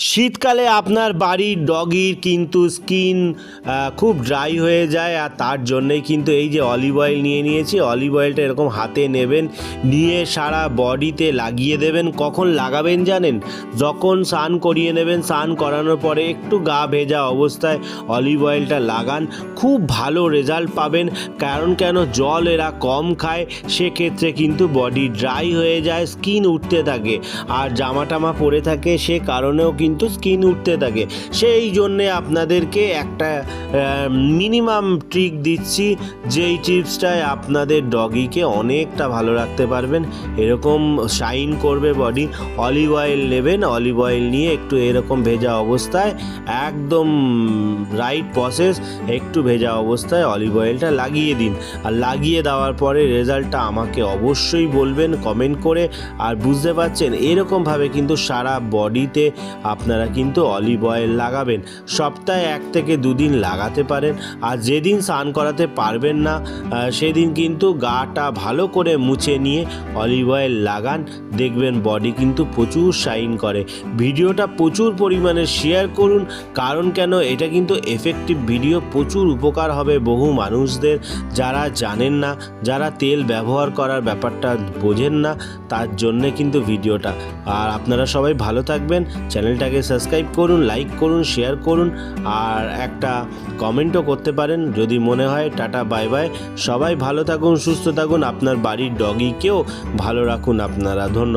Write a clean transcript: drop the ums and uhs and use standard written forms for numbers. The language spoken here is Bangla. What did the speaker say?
শীতকালে আপনার বাড়ির ডগির কিন্তু স্কিন খুব ড্রাই হয়ে যায়, আর তার জন্যেই কিন্তু এই যে অলিভ অয়েল নিয়ে নিয়েছি। অলিভ অয়েলটা এরকম হাতে নেবেন, নিয়ে সারা বডিতে লাগিয়ে দেবেন। কখন লাগাবেন জানেন? যখন স্নান করিয়ে নেবেন, স্নান করানোর পরে একটু গা ভেজা অবস্থায় অলিভ অয়েলটা লাগান, খুব ভালো রেজাল্ট পাবেন। কারণ কেন, জল এরা কম খায়, সেক্ষেত্রে কিন্তু বডি ড্রাই হয়ে যায়, স্কিন উঠতে থাকে, আর জামা টামা পরে থাকে, সে কারণেও কিন্তু স্কিন উঠতে থাকে। সেই জন্যে আপনাদেরকে একটা মিনিমাম ট্রিক দিচ্ছি, যেই টিপসটায় আপনাদের ডগিকে অনেকটা ভালো রাখতে পারবেন, এরকম শাইন করবে বডি। অলিভ অয়েল নেবেন, অলিভ অয়েল নিয়ে একটু এরকম ভেজা অবস্থায়, একদম রাইট প্রসেস, একটু ভেজা অবস্থায় অলিভ অয়েলটা লাগিয়ে দিন। আর লাগিয়ে দেওয়ার পরে রেজাল্টটা আমাকে অবশ্যই বলবেন কমেন্ট করে। আর বুঝতে পারছেন, এরকমভাবে কিন্তু সারা বডিতে আপনারা কিন্তু অলিভ অয়েল লাগাবেন। সপ্তাহে 1 থেকে 2 দিন লাগাতে পারেন। আর যেদিন স্নান করাতে পারবেন না, সেদিন কিন্তু গাটা ভালো করে মুছে নিয়ে অলিভ অয়েল লাগান, দেখবেন বডি কিন্তু প্রচুর শাইন করে। ভিডিওটা প্রচুর পরিমাণে শেয়ার করুন, কারণ কেন, এটা কিন্তু এফেক্টিভ ভিডিও, প্রচুর উপকার হবে বহু মানুষদের, যারা জানেন না, যারা তেল ব্যবহার করার ব্যাপারটা বোঝেন না, তার জন্যে কিন্তু ভিডিওটা। আর আপনারা সবাই ভালো থাকবেন, চ্যানেলটাকে সাবস্ক্রাইব করুন, লাইক করুন, শেয়ার করুন, আর একটা কমেন্টও করতে পারেন যদি মনে হয়। Tata, bye bye. সবাই ভালো থাকুন, সুস্থ থাকুন, আপনার বাড়ির ডগিকেও ভালো রাখুন আপনারা। ধন্যবাদ।